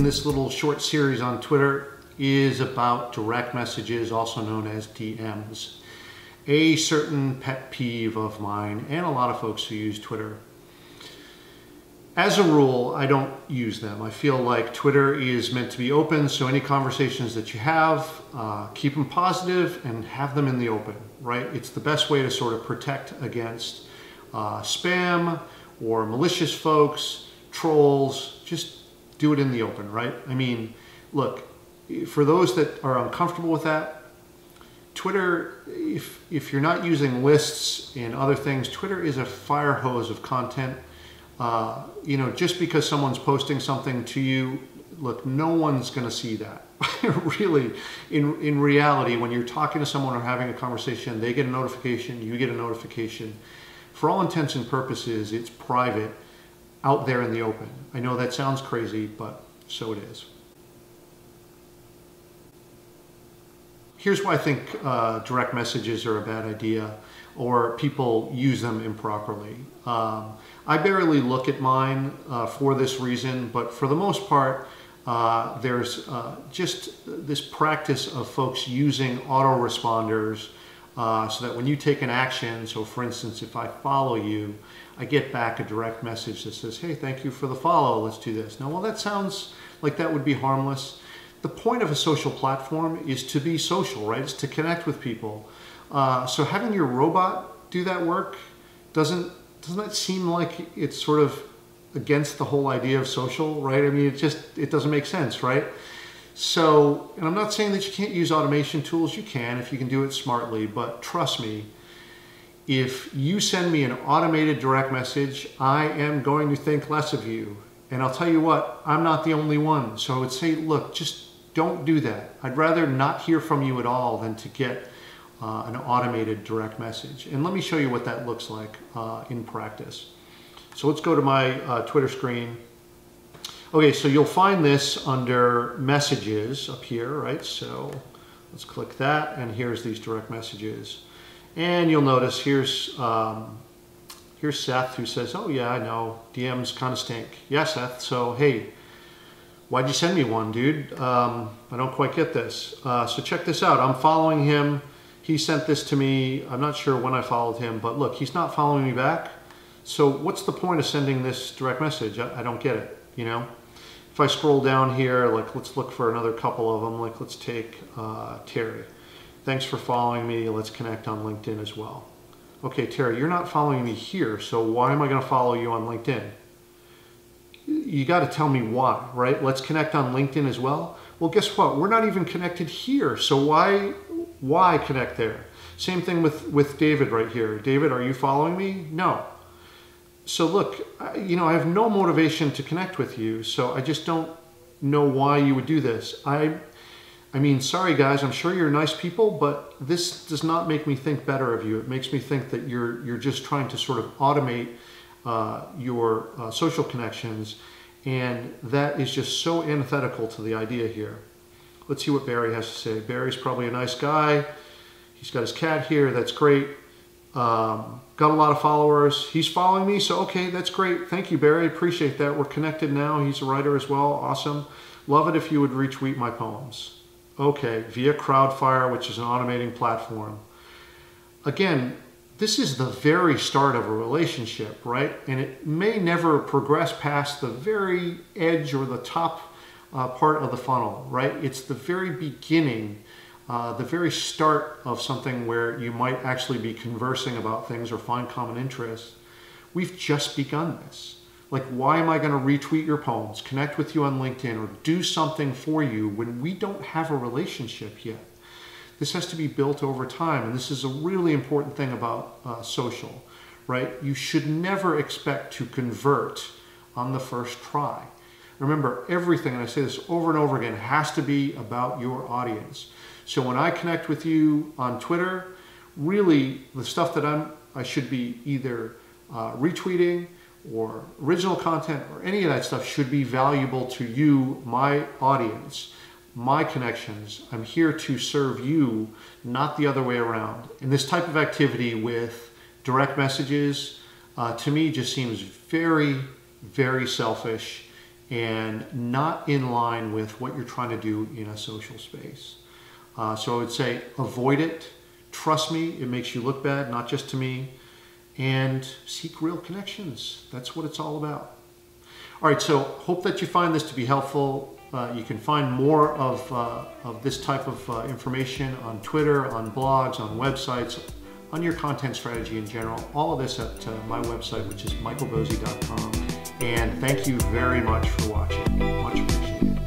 this little short series on Twitter is about direct messages, also known as DMs. A certain pet peeve of mine and a lot of folks who use Twitter. As a rule, I don't use them. I feel like Twitter is meant to be open, so any conversations that you have, keep them positive and have them in the open, right? It's the best way to sort of protect against spam or malicious folks, trolls. Just do it in the open, right? I mean, look, for those that are uncomfortable with that, Twitter, if you're not using lists and other things, Twitter is a fire hose of content. You know, just because someone's posting something to you, look, no one's going to see that. Really, in reality, when you're talking to someone or having a conversation, they get a notification, you get a notification. For all intents and purposes, it's private out there in the open. I know that sounds crazy, but so it is. Here's why I think direct messages are a bad idea, or people use them improperly. I barely look at mine for this reason, but for the most part, there's just this practice of folks using autoresponders so that when you take an action, so for instance, if I follow you, I get back a direct message that says, hey, thank you for the follow, let's do this. Now, well, that sounds like that would be harmless. The point of a social platform is to be social, right? It's to connect with people. So having your robot do that work, doesn't that seem like it's sort of against the whole idea of social, right? I mean, it doesn't make sense, right? So, and I'm not saying that you can't use automation tools. You can if you can do it smartly, but trust me, if you send me an automated direct message, I am going to think less of you. And I'll tell you what, I'm not the only one. So I would say, look, just don't do that. I'd rather not hear from you at all than to get an automated direct message. And let me show you what that looks like in practice. So let's go to my Twitter screen. Okay, so you'll find this under messages up here, right? So let's click that, and here's these direct messages. And you'll notice here's Seth, who says, oh yeah, I know, DMs kind of stink. Yeah, Seth, so hey, why'd you send me one, dude? I don't quite get this. So check this out, I'm following him. He sent this to me. I'm not sure when I followed him, but look, he's not following me back. So what's the point of sending this direct message? I don't get it, you know? If I scroll down here, like let's look for another couple of them. Like let's take Terry. Thanks for following me. Let's connect on LinkedIn as well. Okay, Terry, you're not following me here, so why am I going to follow you on LinkedIn? You got to tell me why, right? Let's connect on LinkedIn as well. Well, guess what? We're not even connected here, so why connect there? Same thing with David right here. David, are you following me? No. So look, you know, I have no motivation to connect with you, so I just don't know why you would do this. I mean, sorry guys, I'm sure you're nice people, but this does not make me think better of you. It makes me think that you're just trying to sort of automate your social connections, and that is just so antithetical to the idea here. Let's see what Barry has to say. Barry's probably a nice guy. He's got his cat here, that's great. Got a lot of followers. He's following me, so okay, that's great. Thank you, Barry, appreciate that. We're connected now. He's a writer as well, awesome. Love it if you would retweet my poems. Okay, via Crowdfire, which is an automating platform. Again, this is the very start of a relationship, right? And it may never progress past the very edge or the top part of the funnel, right? It's the very beginning, the very start of something where you might actually be conversing about things or find common interests. We've just begun this. Like, why am I going to retweet your poems, connect with you on LinkedIn, or do something for you when we don't have a relationship yet? This has to be built over time, and this is a really important thing about social, right? You should never expect to convert on the first try. Remember, everything, and I say this over and over again, has to be about your audience. So when I connect with you on Twitter, really the stuff that I should be either retweeting or original content or any of that stuff should be valuable to you, my audience, my connections. I'm here to serve you, not the other way around. And this type of activity with direct messages, to me, just seems very, very selfish and not in line with what you're trying to do in a social space. So I would say avoid it. Trust me, it makes you look bad, not just to me. And seek real connections. That's what it's all about. All right, so hope that you find this to be helpful. You can find more of this type of information on Twitter, on blogs, on websites, on your content strategy in general. All of this at my website, which is michaelbosey.com. And thank you very much for watching. Much appreciated.